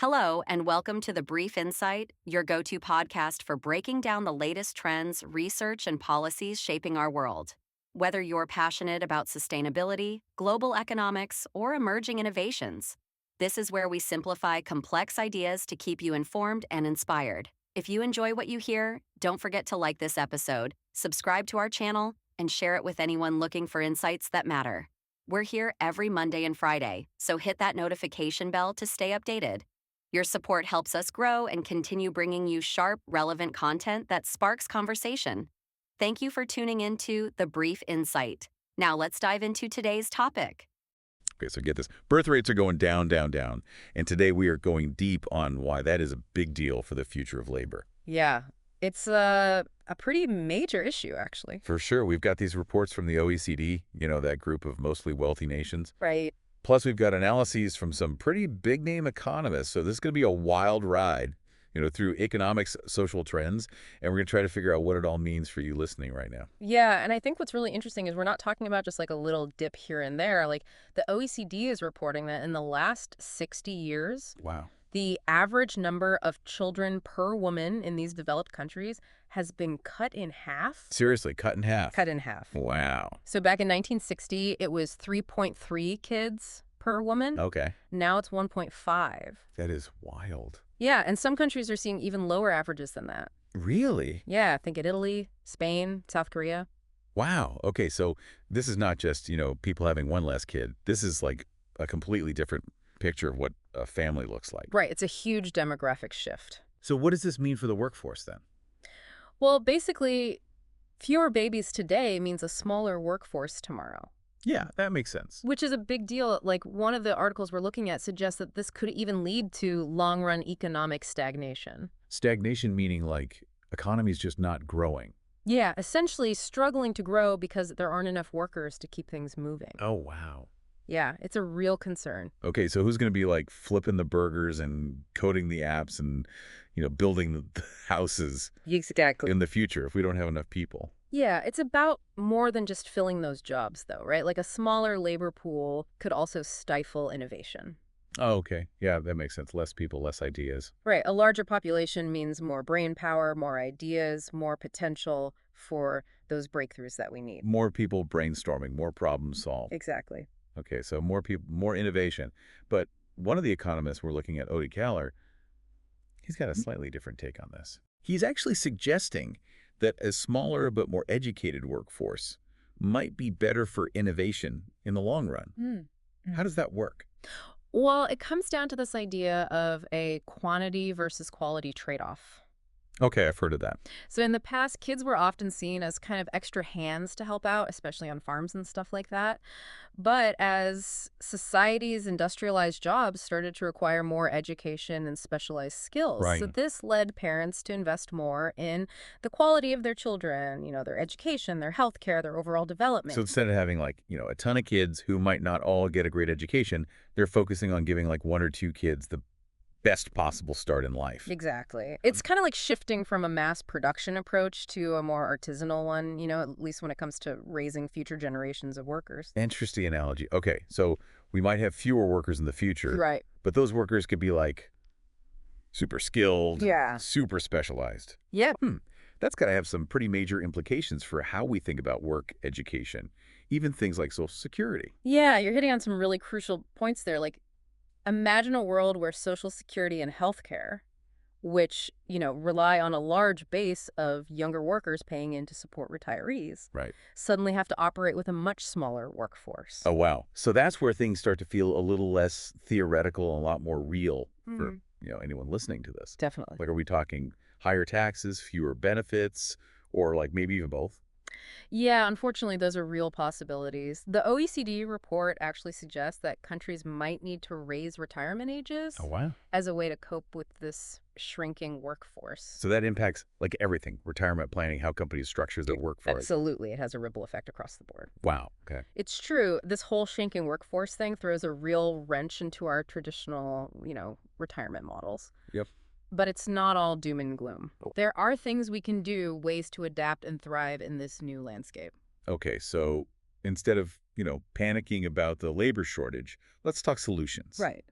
Hello, and welcome to The Brief Insight, your go to podcast for breaking down the latest trends, research, and policies shaping our world. Whether you're passionate about sustainability, global economics, or emerging innovations, this is where we simplify complex ideas to keep you informed and inspired. If you enjoy what you hear, don't forget to like this episode, subscribe to our channel, and share it with anyone looking for insights that matter. We're here every Monday and Friday, so hit that notification bell to stay updated. Your support helps us grow and continue bringing you sharp, relevant content that sparks conversation. Thank you for tuning into The Brief Insight. Now let's dive into today's topic. Okay, so get this. Birth rates are going down, down, down. And today we are going deep on why that is a big deal for the future of labor. Yeah, it's a pretty major issue, actually. For sure. We've got these reports from the OECD, that group of mostly wealthy nations. Right. Plus, we've got analyses from some pretty big-name economists. So this is going to be a wild ride, through economics, social trends. And we're going to try to figure out what it all means for you listening right now. Yeah, and I think what's really interesting is we're not talking about just like a little dip here and there. Like the OECD is reporting that in the last 60 years, Wow. the average number of children per woman in these developed countries has been cut in half. Seriously, cut in half. Cut in half. Wow. So back in 1960, it was 3.3 kids per woman. Okay. Now it's 1.5. That is wild. Yeah, and some countries are seeing even lower averages than that. Really? Yeah, think of Italy, Spain, South Korea. Wow. Okay, so this is not just, people having one less kid. This is like a completely different picture of what a family looks like. Right, it's a huge demographic shift. So what does this mean for the workforce then? Well, basically, fewer babies today means a smaller workforce tomorrow. Yeah, that makes sense. Which is a big deal. Like, one of the articles we're looking at suggests that this could even lead to long-run economic stagnation. Stagnation meaning like economy's just not growing. Yeah, essentially struggling to grow because there aren't enough workers to keep things moving. Oh, wow. Yeah, it's a real concern. Okay, so who's going to be like flipping the burgers and coding the apps and, building the houses Exactly. in the future if we don't have enough people? Yeah, it's about more than just filling those jobs, though, right? Like a smaller labor pool could also stifle innovation. Oh, okay. Yeah, that makes sense. Less people, less ideas. Right. A larger population means more brain power, more ideas, more potential for those breakthroughs that we need. More people brainstorming, more problems solved. Exactly. Okay, so more people, more innovation. But one of the economists we're looking at, Odie Kaller, he's got a slightly different take on this. He's actually suggesting that a smaller but more educated workforce might be better for innovation in the long run. How does that work? Well, it comes down to this idea of a quantity versus quality trade-off. Okay, I've heard of that. So in the past, kids were often seen as kind of extra hands to help out, especially on farms and stuff like that. But as society's industrialized jobs started to require more education and specialized skills, Right. so this led parents to invest more in the quality of their children, their education, their healthcare, their overall development. So instead of having like, a ton of kids who might not all get a great education, they're focusing on giving like one or two kids the best possible start in life. Exactly. It's kind of like shifting from a mass production approach to a more artisanal one, at least when it comes to raising future generations of workers. Interesting analogy. Okay, so we might have fewer workers in the future. Right. But those workers could be like super skilled, Yeah. super specialized. Yep. That's got to have some pretty major implications for how we think about work, education, even things like Social Security. Yeah, you're hitting on some really crucial points there. Like, imagine a world where Social Security and healthcare, which, rely on a large base of younger workers paying in to support retirees, Right. suddenly have to operate with a much smaller workforce. Oh, wow. So that's where things start to feel a little less theoretical and a lot more real for, anyone listening to this. Definitely. Like, are we talking higher taxes, fewer benefits, or like maybe even both? Yeah, unfortunately, those are real possibilities. The OECD report actually suggests that countries might need to raise retirement ages Oh, wow. as a way to cope with this shrinking workforce. So that impacts like everything, retirement planning, how companies structure their workforce. Absolutely. It has a ripple effect across the board. Wow. Okay. It's true. This whole shrinking workforce thing throws a real wrench into our traditional, retirement models. Yep. But it's not all doom and gloom. Oh. There are things we can do, ways to adapt and thrive in this new landscape. Okay, so instead of, panicking about the labor shortage, let's talk solutions. Right.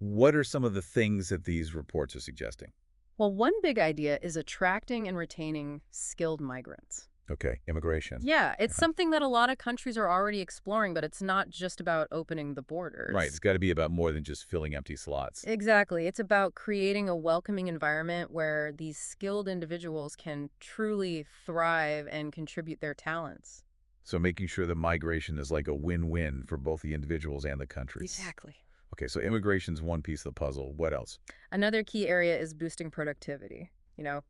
What are some of the things that these reports are suggesting? Well, one big idea is attracting and retaining skilled migrants. Okay, immigration. Yeah, it's Uh-huh. something that a lot of countries are already exploring, but it's not just about opening the Right, it's borders. got to be about more than just filling empty slots. Exactly. It's about creating a welcoming environment where these skilled individuals can truly thrive and contribute their talents. So making sure the migration is like a win-win for both the individuals and the countries. Exactly. Okay, so immigration's one piece of the puzzle. What else? Another key area is boosting productivity.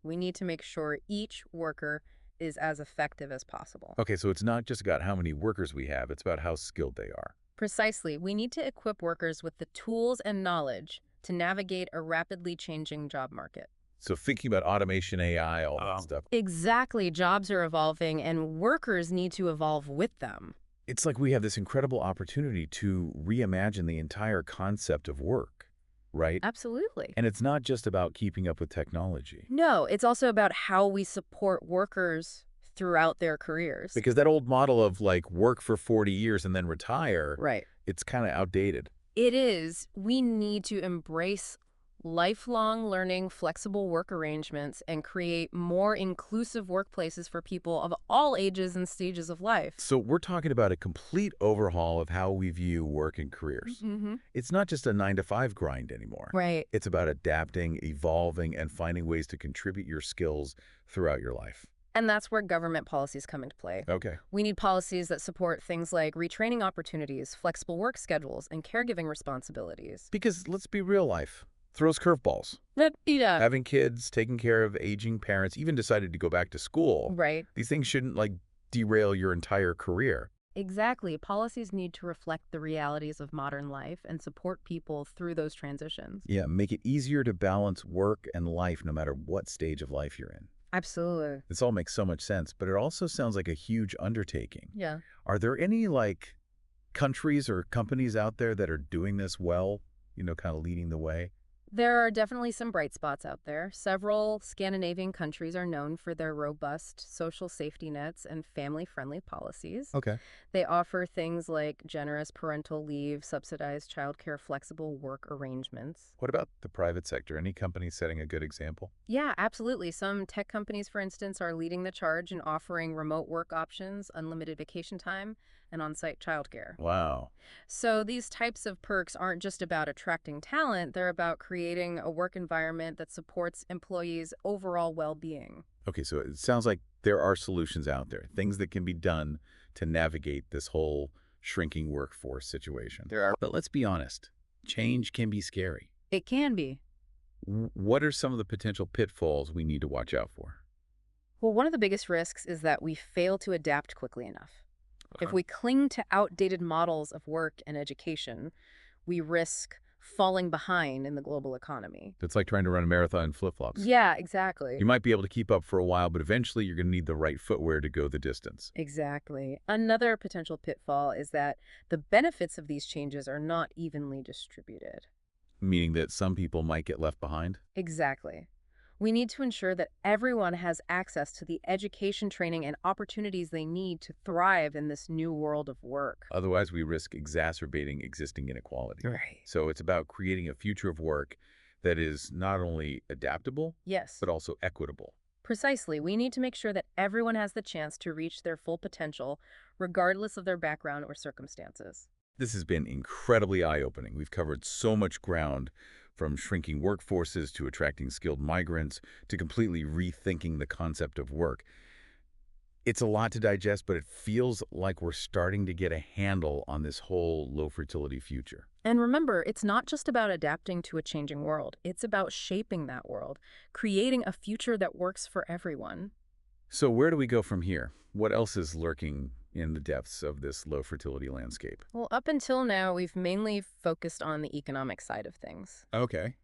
We need to make sure each worker is as effective as possible. Okay, so it's not just about how many workers we have, it's about how skilled they are. Precisely, we need to equip workers with the tools and knowledge to navigate a rapidly changing job market. So thinking about automation, AI, all that stuff. Exactly, jobs are evolving and workers need to evolve with them. It's like we have this incredible opportunity to reimagine the entire concept of work, right? Absolutely. And it's not just about keeping up with technology. No, it's also about how we support workers throughout their careers. Because that old model of like work for 40 years and then retire, Right. it's kind of outdated. It is. We need to embrace lifelong learning, flexible work arrangements, and create more inclusive workplaces for people of all ages and stages of life. So we're talking about a complete overhaul of how we view work and careers. Mm-hmm. It's not just a 9 to 5 grind anymore. Right. It's about adapting, evolving, and finding ways to contribute your skills throughout your life. And that's where government policies come into play. Okay. We need policies that support things like retraining opportunities, flexible work schedules, and caregiving responsibilities. Because let's be real, life throws curveballs. Yeah. Having kids, taking care of aging parents, even decided to go back to school. Right. These things shouldn't like derail your entire career. Exactly. Policies need to reflect the realities of modern life and support people through those transitions. Yeah, make it easier to balance work and life no matter what stage of life you're in. Absolutely. This all makes so much sense, but it also sounds like a huge undertaking. Yeah. Are there any like countries or companies out there that are doing this well, kind of leading the way? There are definitely some bright spots out there. Several Scandinavian countries are known for their robust social safety nets and family-friendly policies. Okay. They offer things like generous parental leave, subsidized childcare, flexible work arrangements. What about the private sector? Any companies setting a good example? Yeah, absolutely. Some tech companies, for instance, are leading the charge in offering remote work options, unlimited vacation time, and on-site childcare. Wow. So these types of perks aren't just about attracting talent, they're about creating a work environment that supports employees' overall well-being. Okay, so it sounds like there are solutions out there, things that can be done to navigate this whole shrinking workforce situation. There are. But let's be honest, change can be scary. It can be. What are some of the potential pitfalls we need to watch out for? Well, one of the biggest risks is that we fail to adapt quickly enough. If we cling to outdated models of work and education, we risk falling behind in the global economy. It's like trying to run a marathon in flip-flops. Yeah, exactly. You might be able to keep up for a while, but eventually you're going to need the right footwear to go the distance. Exactly. Another potential pitfall is that the benefits of these changes are not evenly distributed. Meaning that some people might get left behind? Exactly. We need to ensure that everyone has access to the education, training, and opportunities they need to thrive in this new world of work. Otherwise, we risk exacerbating existing inequality. Right. So it's about creating a future of work that is not only adaptable, Yes. but also equitable. Precisely. We need to make sure that everyone has the chance to reach their full potential, regardless of their background or circumstances. This has been incredibly eye-opening. We've covered so much ground, from shrinking workforces to attracting skilled migrants to completely rethinking the concept of work. It's a lot to digest, but it feels like we're starting to get a handle on this whole low-fertility future. And remember, it's not just about adapting to a changing world. It's about shaping that world, creating a future that works for everyone. So where do we go from here? What else is lurking in the depths of this low-fertility landscape? Well, up until now, we've mainly focused on the economic side of things. Okay.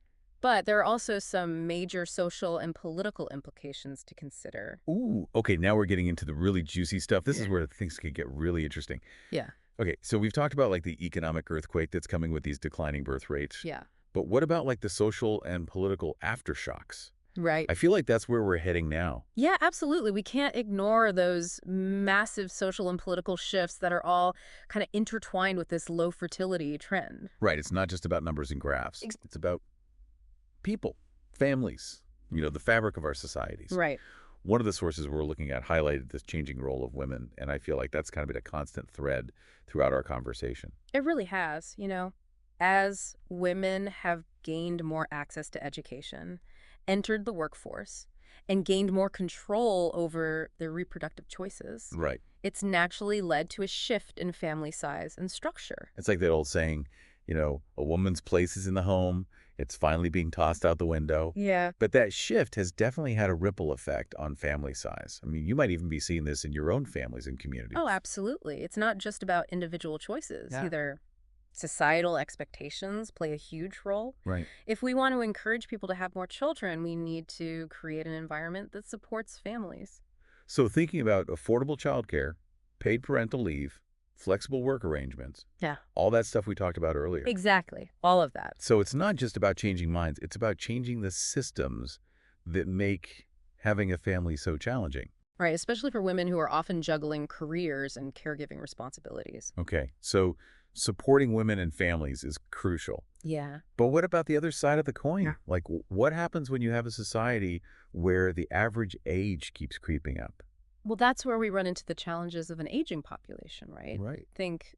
But there are also some major social and political implications to consider. Ooh, okay, now we're getting into the really juicy stuff. This is where things could get really interesting. Yeah. Okay, so we've talked about like the economic earthquake that's coming with these declining birth rates. Yeah. But what about like the social and political aftershocks? Right. I feel like that's where we're heading now. Yeah, absolutely. We can't ignore those massive social and political shifts that are all kind of intertwined with this low fertility trend. Right. It's not just about numbers and graphs. It's about people, families, the fabric of our societies. Right. One of the sources we're looking at highlighted this changing role of women, and I feel like that's kind of been a constant thread throughout our conversation. It really has, as women have gained more access to education, entered the workforce, and gained more control over their reproductive choices. Right. It's naturally led to a shift in family size and structure. It's like that old saying, a woman's place is in the home. It's finally being tossed out the window. Yeah. But that shift has definitely had a ripple effect on family size. I mean, you might even be seeing this in your own families and communities. Oh, absolutely. It's not just about individual choices. Yeah. Either societal expectations play a huge role. Right. If we want to encourage people to have more children, we need to create an environment that supports families. So thinking about affordable childcare, paid parental leave, flexible work arrangements, Yeah. all that stuff we talked about earlier. Exactly. All of that. So it's not just about changing minds. It's about changing the systems that make having a family so challenging. Right, especially for women who are often juggling careers and caregiving responsibilities. Okay, so supporting women and families is crucial. Yeah. But what about the other side of the coin? Yeah. Like, what happens when you have a society where the average age keeps creeping up? Well, that's where we run into the challenges of an aging population, right? Right. Think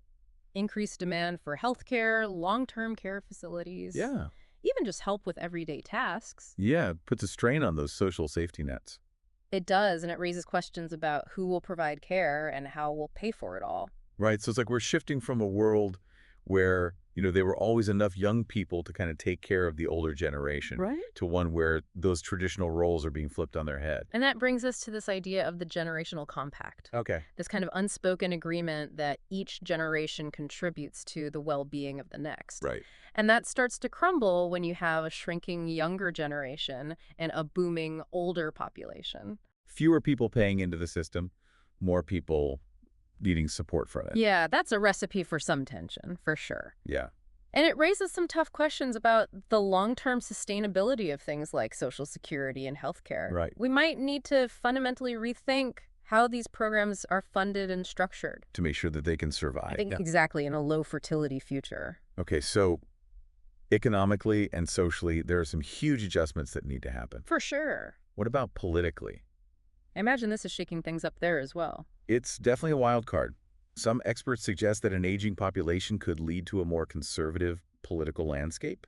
increased demand for healthcare, long-term care facilities. Yeah. Even just help with everyday tasks. Yeah, it puts a strain on those social safety nets. It does, and it raises questions about who will provide care and how we'll pay for it all. Right. So it's like we're shifting from a world where, there were always enough young people to kind of take care of the older generation Right. to one where those traditional roles are being flipped on their head. And that brings us to this idea of the generational compact. Okay. This kind of unspoken agreement that each generation contributes to the well-being of the next. Right. And that starts to crumble when you have a shrinking younger generation and a booming older population. Fewer people paying into the system, more people needing support from it. Yeah, that's a recipe for some tension, for sure. Yeah. And it raises some tough questions about the long-term sustainability of things like Social Security and healthcare. Right. We might need to fundamentally rethink how these programs are funded and structured. To make sure that they can survive. I think exactly in a low fertility future. Okay, so economically and socially, there are some huge adjustments that need to happen. For sure. What about politically? I imagine this is shaking things up there as well. It's definitely a wild card. Some experts suggest that an aging population could lead to a more conservative political landscape,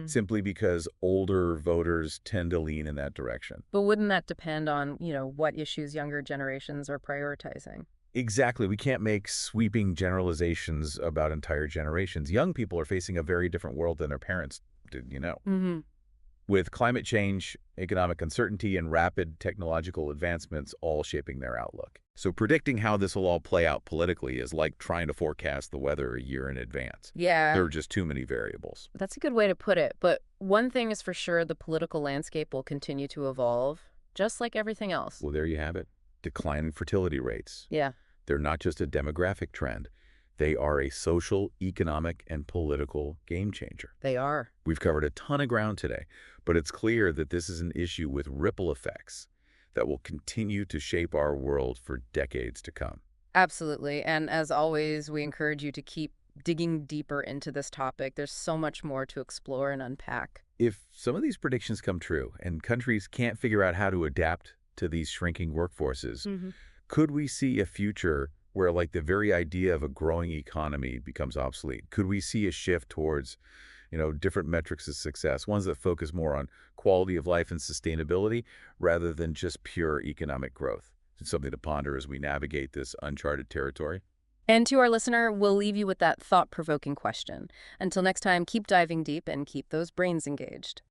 simply because older voters tend to lean in that direction. But wouldn't that depend on, what issues younger generations are prioritizing? Exactly. We can't make sweeping generalizations about entire generations. Young people are facing a very different world than their parents did, with climate change, economic uncertainty, and rapid technological advancements all shaping their outlook. So predicting how this will all play out politically is like trying to forecast the weather a year in advance. Yeah. There are just too many variables. That's a good way to put it. But one thing is for sure, the political landscape will continue to evolve, just like everything else. Well, there you have it. Declining fertility rates. Yeah. They're not just a demographic trend. They are a social, economic, and political game changer. They are. We've covered a ton of ground today, but it's clear that this is an issue with ripple effects that will continue to shape our world for decades to come. Absolutely. And as always, we encourage you to keep digging deeper into this topic. There's so much more to explore and unpack. If some of these predictions come true and countries can't figure out how to adapt to these shrinking workforces, could we see a future where like the very idea of a growing economy becomes obsolete? Could we see a shift towards, different metrics of success, ones that focus more on quality of life and sustainability rather than just pure economic growth? It's something to ponder as we navigate this uncharted territory. And to our listener, we'll leave you with that thought-provoking question. Until next time, keep diving deep and keep those brains engaged.